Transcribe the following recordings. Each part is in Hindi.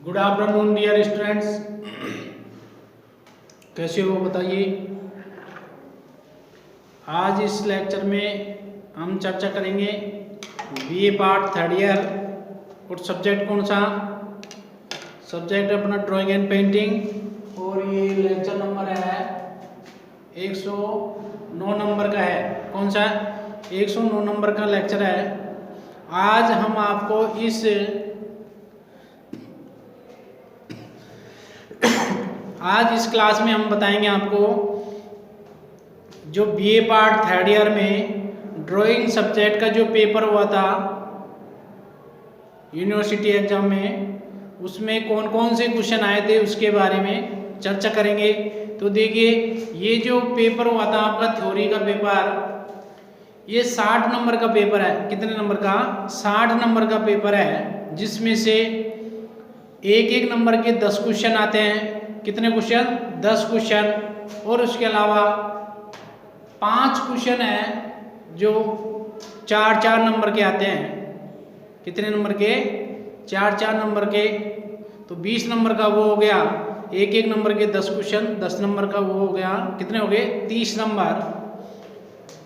गुड आफ्टरनून डियर स्टूडेंट्स, कैसे हो बताइए। आज इस लेक्चर में हम चर्चा करेंगे बीए पार्ट थर्ड ईयर और सब्जेक्ट कौन सा। सब्जेक्ट अपना ड्राइंग एंड पेंटिंग और ये लेक्चर नंबर है 109 नंबर का है। कौन सा 109 नंबर का लेक्चर है। आज हम आपको आज इस क्लास में हम बताएंगे आपको जो बीए पार्ट थर्ड ईयर में ड्राइंग सब्जेक्ट का जो पेपर हुआ था यूनिवर्सिटी एग्जाम में, उसमें कौन कौन से क्वेश्चन आए थे उसके बारे में चर्चा करेंगे। तो देखिए, ये जो पेपर हुआ था आपका थ्योरी का पेपर, ये 60 नंबर का पेपर है। कितने नंबर का? 60 नंबर का पेपर है, जिसमें से एक एक नंबर के 10 क्वेश्चन आते हैं। कितने क्वेश्चन? 10 क्वेश्चन। और उसके अलावा 5 क्वेश्चन हैं जो 4-4 नंबर के आते हैं। कितने नंबर के? 4-4 नंबर के। तो 20 नंबर का वो हो गया। एक एक नंबर के 10 क्वेश्चन, 10 नंबर का वो हो गया। कितने हो गए? 30 नंबर।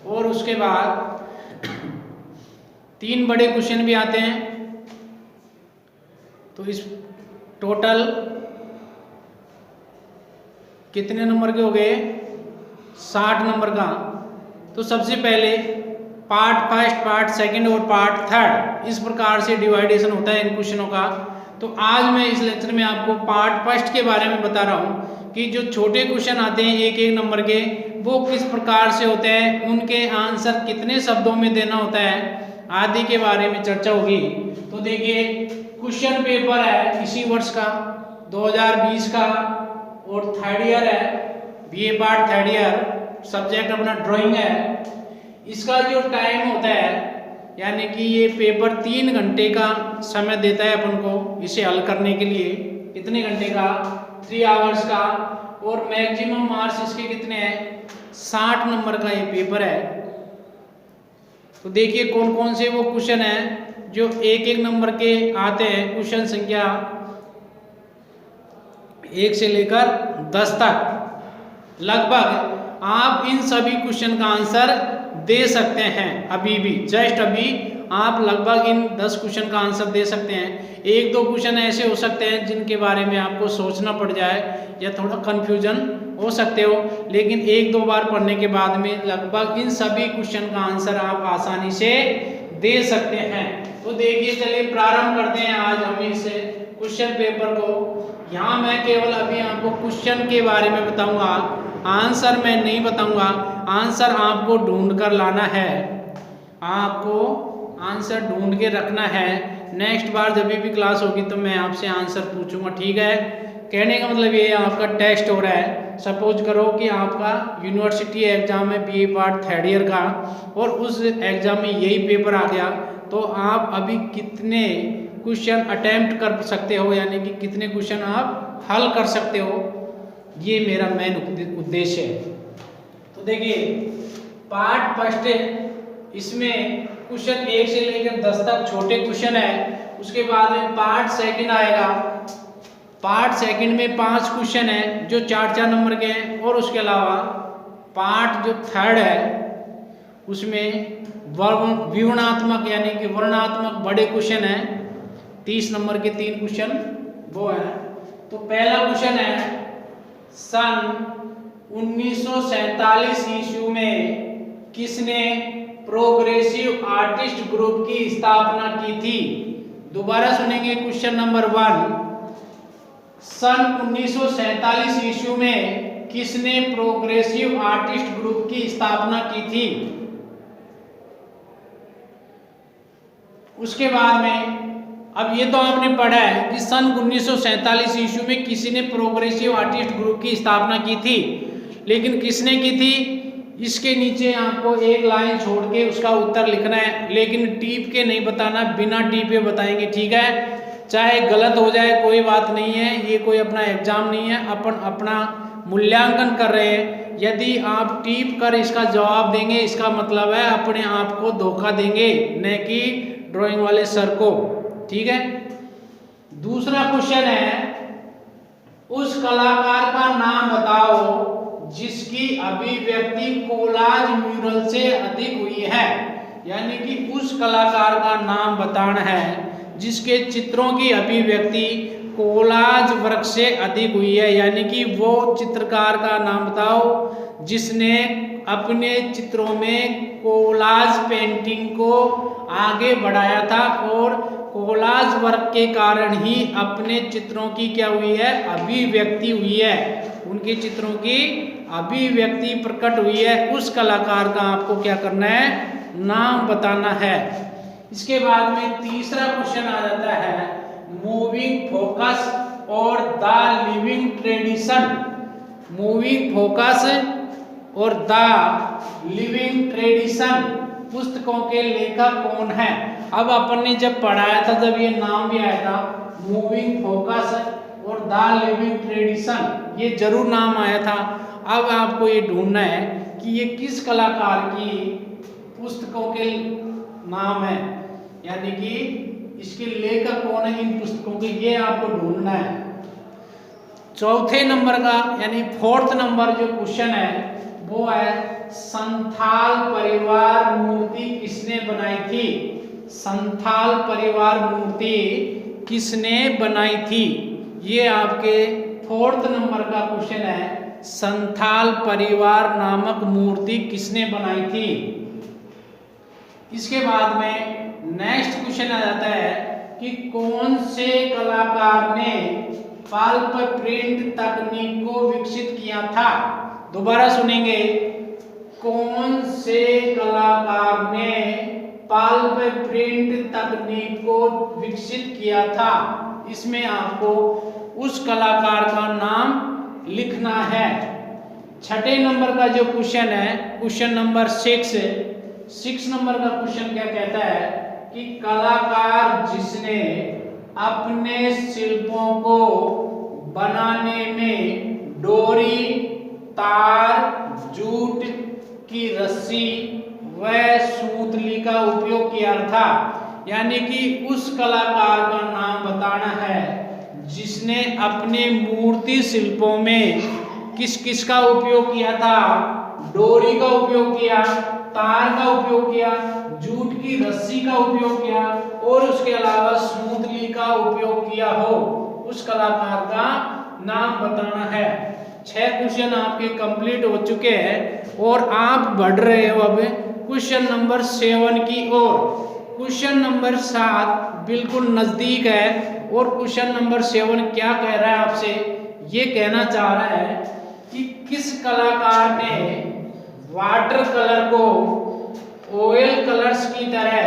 और उसके बाद 3 बड़े क्वेश्चन भी आते हैं। तो इस टोटल कितने नंबर के हो गए? 60 नंबर का। तो सबसे पहले पार्ट फर्स्ट, पार्ट सेकंड और पार्ट थर्ड, इस प्रकार से डिवाइडेशन होता है इन क्वेश्चनों का। तो आज मैं इस लेक्चर में आपको पार्ट फर्स्ट के बारे में बता रहा हूँ कि जो छोटे क्वेश्चन आते हैं एक एक नंबर के, वो किस प्रकार से होते हैं, उनके आंसर कितने शब्दों में देना होता है आदि के बारे में चर्चा होगी। तो देखिए, क्वेश्चन पेपर है इसी वर्ष का 2020 का और थर्ड ईयर है, BA part third year, subject अपना ड्राइंग है। इसका जो टाइम होता है, यानी कि ये पेपर 3 घंटे का समय देता है अपन को इसे हल करने के लिए। कितने घंटे का? 3 आवर्स का। और मैक्सिमम मार्क्स इसके कितने हैं? 60 नंबर का ये पेपर है। तो देखिए कौन कौन से वो क्वेश्चन हैं जो एक एक नंबर के आते हैं। क्वेश्चन संख्या 1 से लेकर 10 तक लगभग आप इन सभी क्वेश्चन का आंसर दे सकते हैं। अभी भी जस्ट अभी आप लगभग इन 10 क्वेश्चन का आंसर दे सकते हैं। 1-2 क्वेश्चन ऐसे हो सकते हैं जिनके बारे में आपको सोचना पड़ जाए या थोड़ा कंफ्यूजन हो सकते हो, लेकिन 1-2 बार पढ़ने के बाद में लगभग इन सभी क्वेश्चन का आंसर आप आसानी से दे सकते हैं। तो देखिए, चलिए प्रारंभ करते हैं आज हम इस क्वेश्चन पेपर को। यहाँ मैं केवल अभी आपको क्वेश्चन के बारे में बताऊंगा, आंसर मैं नहीं बताऊंगा। आंसर आपको ढूंढ कर लाना है, आपको आंसर ढूंढ के रखना है। नेक्स्ट बार जब भी क्लास होगी तो मैं आपसे आंसर पूछूंगा, ठीक है। कहने का मतलब ये आपका टेस्ट हो रहा है। सपोज करो कि आपका यूनिवर्सिटी एग्जाम है बीए पार्ट थर्ड ईयर का, और उस एग्जाम में यही पेपर आ गया, तो आप अभी कितने क्वेश्चन अटेम्प्ट कर सकते हो, यानी कि कितने क्वेश्चन आप हल कर सकते हो, ये मेरा मेन उद्देश्य है। तो देखिए, पार्ट फर्स्ट इसमें क्वेश्चन 1 से लेकर 10 तक छोटे क्वेश्चन है। उसके बाद में पार्ट सेकंड आएगा। पार्ट सेकंड में 5 क्वेश्चन है जो 4-4 नंबर के हैं। और उसके अलावा पार्ट जो थर्ड है उसमें विवरणात्मक यानी कि वर्णनात्मक बड़े क्वेश्चन हैं, 30 नंबर के 3 क्वेश्चन वो है। तो पहला क्वेश्चन है, सन 1947 ईस्वी में किसने प्रोग्रेसिव आर्टिस्ट ग्रुप की स्थापना की थी? दोबारा सुनेंगे क्वेश्चन नंबर 1। सन 1947 ईस्वी में किसने प्रोग्रेसिव आर्टिस्ट ग्रुप की स्थापना की थी? उसके बाद में, अब ये तो आपने पढ़ा है कि सन 1947 ईस्वी में किसी ने प्रोग्रेसिव आर्टिस्ट ग्रुप की स्थापना की थी, लेकिन किसने की थी इसके नीचे आपको एक लाइन छोड़ के उसका उत्तर लिखना है। लेकिन टीप के नहीं बताना, बिना टीपे बताएंगे, ठीक है। चाहे गलत हो जाए कोई बात नहीं है, ये कोई अपना एग्जाम नहीं है, अपन अपना मूल्यांकन कर रहे हैं। यदि आप टीप कर इसका जवाब देंगे, इसका मतलब है अपने आप को धोखा देंगे, न कि ड्राइंग वाले सर को, ठीक है। दूसरा क्वेश्चन है, उस कलाकार का नाम बताओ जिसकी अभिव्यक्ति कोलाज म्यूरल से अधिक हुई है। यानी कि उस कलाकार का नाम बताना है जिसके चित्रों की अभिव्यक्ति कोलाज वर्क से अधिक हुई है। यानी कि वो चित्रकार का नाम बताओ जिसने अपने चित्रों में कोलाज पेंटिंग को आगे बढ़ाया था और कोलाज वर्क के कारण ही अपने चित्रों की क्या हुई है, अभिव्यक्ति हुई है, उनके चित्रों की अभिव्यक्ति प्रकट हुई है। उस कलाकार का आपको क्या करना है, नाम बताना है। इसके बाद में तीसरा क्वेश्चन आ जाता है, मूविंग फोकस और the living tradition. Moving focus और द लिविंग ट्रेडिशन पुस्तकों के लेखक कौन है। अब अपन ने जब पढ़ाया था, जब ये नाम भी आया था, मूविंग फोकस और द लिविंग ट्रेडिशन, ये जरूर नाम आया था। अब आपको ये ढूंढना है कि ये किस कलाकार की पुस्तकों के नाम है, यानी कि इसके लेखक कौन है इन पुस्तकों के, ये आपको ढूंढना है। चौथे नंबर का यानी फोर्थ नंबर जो क्वेश्चन है वो है, संथाल परिवार मूर्ति किसने बनाई थी। संथाल परिवार मूर्ति किसने बनाई थी, ये आपके फोर्थ नंबर का क्वेश्चन है। संथाल परिवार नामक मूर्ति किसने बनाई थी। इसके बाद में नेक्स्ट क्वेश्चन आ जाता है कि कौन से कलाकार ने पल्प प्रिंट तकनीक को विकसित किया था। दोबारा सुनेंगे, कौन से कलाकार ने पल्प प्रिंट तकनीक को विकसित किया था। इसमें आपको उस कलाकार का नाम लिखना है। छठे नंबर का जो क्वेश्चन है, क्वेश्चन नंबर 6 नंबर का क्वेश्चन क्या कहता है कि कलाकार जिसने अपने शिल्पों को बनाने में डोरी, तार, जूट की रस्सी व सूतली का उपयोग किया था। यानी कि उस कलाकार का नाम बताना है जिसने अपने मूर्ति शिल्पों में किस किस का उपयोग किया था। डोरी का उपयोग किया, तार का उपयोग किया, जूट की रस्सी का उपयोग किया और उसके अलावा सूतली का उपयोग किया हो। उस कलाकार का नाम बताना है। 6 क्वेश्चन आपके कंप्लीट हो चुके हैं और आप बढ़ रहे हो अब क्वेश्चन नंबर 7 की ओर। क्वेश्चन नंबर 7 बिल्कुल नजदीक है और क्वेश्चन नंबर 7 क्या कह रहा है आपसे, ये कहना चाह रहा है कि किस कलाकार ने वाटर कलर को ऑयल कलर्स की तरह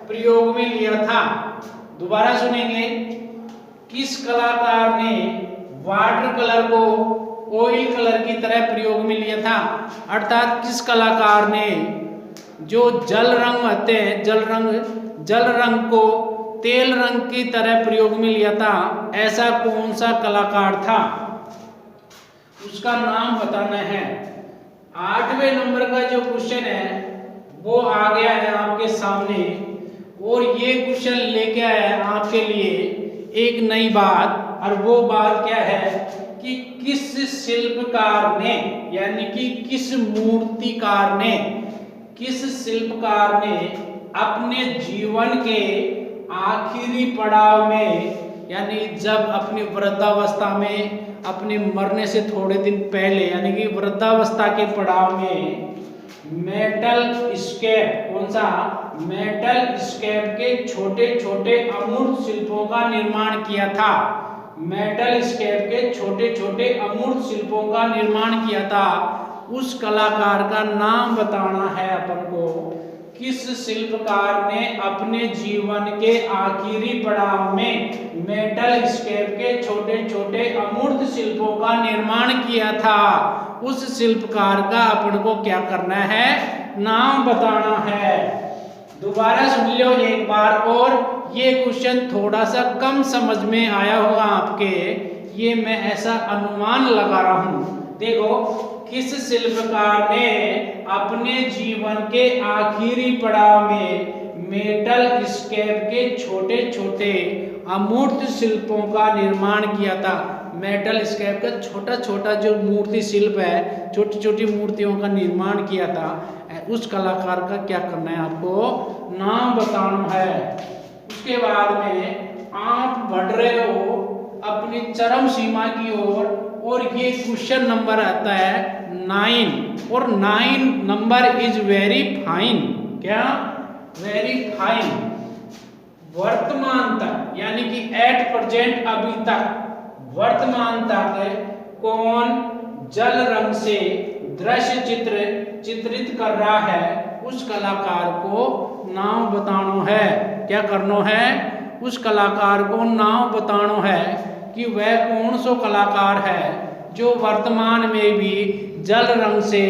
प्रयोग में लिया था। दोबारा सुनेंगे, किस कलाकार ने वाटर कलर को ऑयल कलर की तरह प्रयोग में लिया था। अर्थात किस कलाकार ने जो जल रंग होते हैं, जल रंग को तेल रंग की तरह प्रयोग में लिया था, ऐसा कौन सा कलाकार था, उसका नाम बताना है। 8वें नंबर का जो क्वेश्चन है वो आ गया है आपके सामने और ये क्वेश्चन लेके आया है आपके लिए एक नई बात। और वो बात क्या है कि किस शिल्पकार ने, यानी कि किस मूर्तिकार ने, किस शिल्पकार ने अपने जीवन के आखिरी पड़ाव में, यानी जब अपनी वृद्धावस्था में, अपने मरने से थोड़े दिन पहले, यानी कि वृद्धावस्था के पड़ाव में मेटल स्केप, कौन सा, मेटल स्केप के छोटे छोटे अमूर्त शिल्पों का निर्माण किया था। मेटल स्केप के छोटे छोटे अमूर्त शिल्पों का निर्माण किया था। उस कलाकार का नाम बताना है अपन को। किस शिल्पकार ने अपने जीवन के आखिरी पड़ाव में मेटल स्केप के छोटे छोटे अमूर्त शिल्पों का निर्माण किया था। उस शिल्पकार का अपन को क्या करना है, नाम बताना है। दोबारा सुन लो एक बार और, ये क्वेश्चन थोड़ा सा कम समझ में आया होगा आपके, ये मैं ऐसा अनुमान लगा रहा हूं। देखो, किस शिल्पकार ने अपने जीवन के आखिरी पड़ाव में मेटल स्केप के छोटे छोटे अमूर्त शिल्पों का निर्माण किया था। मेटल स्केप का छोटा छोटा जो मूर्ति शिल्प है, छोटी छोटी मूर्तियों का निर्माण किया था, उस कलाकार का क्या करना है, आपको नाम बताना है। उसके बाद में आप बढ़ रहे हो अपनी चरम सीमा की ओर, और ये क्वेश्चन नंबर आता है 9, और 9 नंबर इज वेरी फाइन। क्या? Very fine. वर्तमान तक, यानी कि एट प्रेजेंट, अभी तक, वर्तमान तक कौन जल रंग से दृश्य चित्र चित्रित कर रहा है, उस कलाकार को नाम बताना है। क्या करना है? उस कलाकार को नाम बताना है कि वह कौन सा कलाकार है जो वर्तमान में भी जल रंग से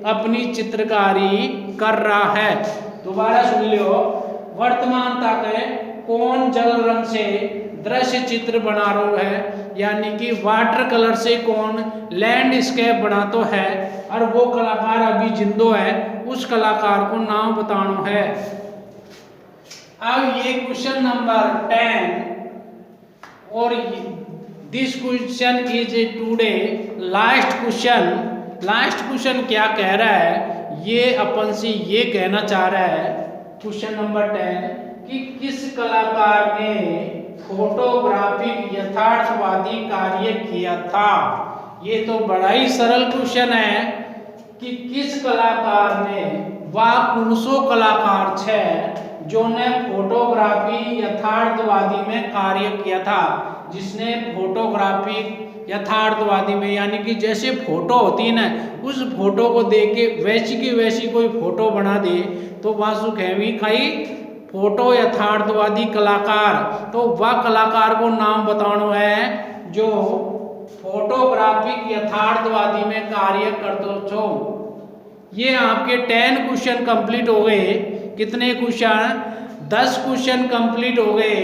अपनी चित्रकारी कर रहा है। दोबारा सुन लो, वर्तमान तक कौन जल रंग से दृश्य चित्र बना रहा है, यानी कि वाटर कलर से कौन लैंडस्केप बना तो है, और वो कलाकार अभी जिंदो है, उस कलाकार को नाम बताना है। अब ये क्वेश्चन नंबर 10, और this question is today last question. Last question क्या कह रहा है, ये अपन से ये कहना चाह रहा है क्वेश्चन नंबर 10 कि किस कलाकार ने फोटोग्राफिक यथार्थवादी कार्य किया था। ये तो बड़ा ही सरल क्वेश्चन है कि किस कलाकार ने, वह कौन-सो कलाकार छे जो ने फोटोग्राफी यथार्थवादी में कार्य किया था, जिसने फोटोग्राफी यथार्थवादी में, यानी कि जैसे फोटो होती है ना, उस फोटो को देख के वैसी की वैसी कोई फोटो बना दे तो वह सुखेवी कई फोटो यथार्थवादी कलाकार। तो वह कलाकार को नाम बताना है जो फोटोग्राफिक यथार्थवादी में कार्य करते छो। ये आपके 10 क्वेश्चन कंप्लीट हो गए। कितने क्वेश्चन? 10 क्वेश्चन कंप्लीट हो गए।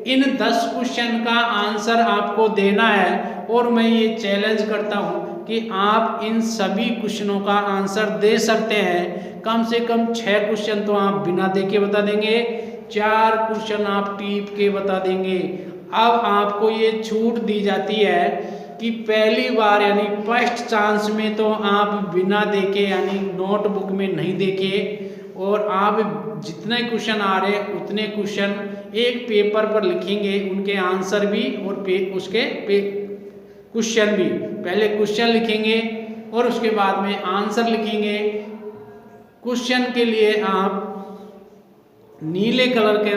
इन 10 क्वेश्चन का आंसर आपको देना है, और मैं ये चैलेंज करता हूँ कि आप इन सभी क्वेश्चनों का आंसर दे सकते हैं। कम से कम 6 क्वेश्चन तो आप बिना देखे बता देंगे, 4 क्वेश्चन आप टीप के बता देंगे। अब आपको ये छूट दी जाती है कि पहली बार, यानी फर्स्ट चांस में तो आप बिना देखे, यानी नोटबुक में नहीं देखे, और आप जितने क्वेश्चन आ रहे उतने क्वेश्चन एक पेपर पर लिखेंगे, उनके आंसर भी और उसके क्वेश्चन भी। पहले क्वेश्चन लिखेंगे और उसके बाद में आंसर लिखेंगे। क्वेश्चन के लिए आप नीले कलर के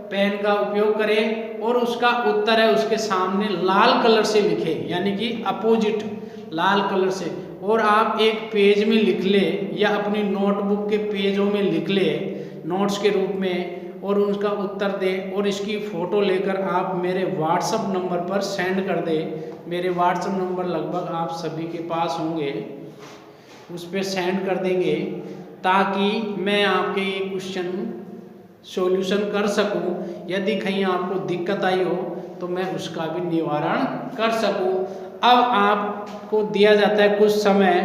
पेन का उपयोग करें, और उसका उत्तर है उसके सामने लाल कलर से लिखे, यानी कि अपोजिट लाल कलर से, और आप एक पेज में लिख ले या अपनी नोटबुक के पेजों में लिख ले नोट्स के रूप में, और उसका उत्तर दे, और इसकी फ़ोटो लेकर आप मेरे व्हाट्सएप नंबर पर सेंड कर दे। मेरे व्हाट्सएप नंबर लगभग आप सभी के पास होंगे, उस पर सेंड कर देंगे ताकि मैं आपके ये क्वेश्चन सॉल्यूशन कर सकूं। यदि कहीं आपको दिक्कत आई हो तो मैं उसका भी निवारण कर सकूं। अब आपको दिया जाता है कुछ समय,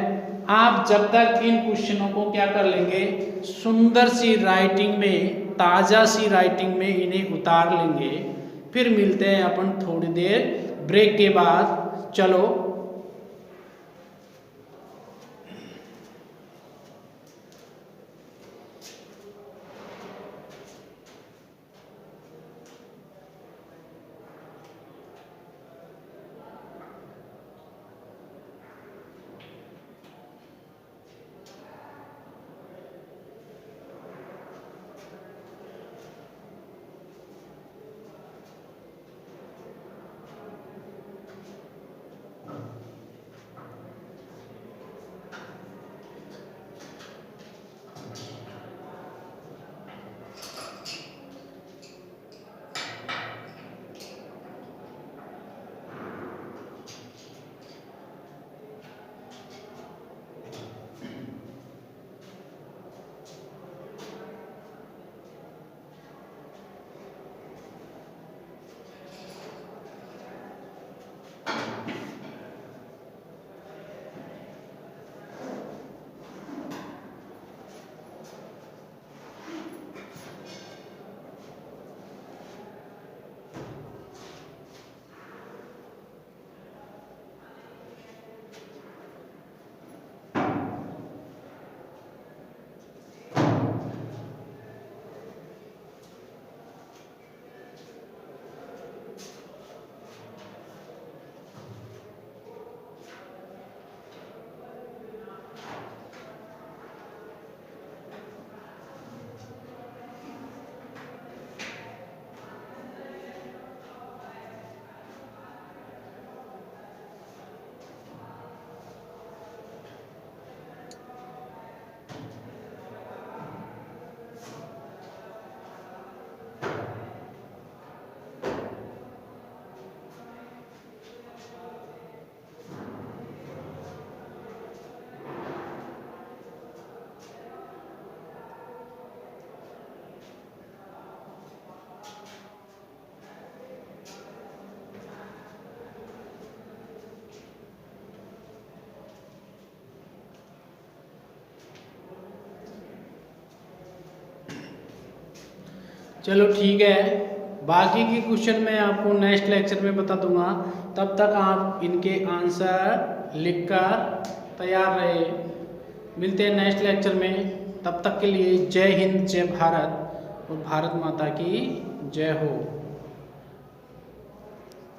आप जब तक इन क्वेश्चनों को क्या कर लेंगे, सुंदर सी राइटिंग में, ताज़ा सी राइटिंग में इन्हें उतार लेंगे। फिर मिलते हैं अपन थोड़ी देर ब्रेक के बाद। चलो चलो ठीक है, बाकी के क्वेश्चन मैं आपको नेक्स्ट लेक्चर में बता दूंगा। तब तक आप इनके आंसर लिखकर तैयार रहे। मिलते हैं नेक्स्ट लेक्चर में, तब तक के लिए जय हिंद, जय भारत और भारत माता की जय हो।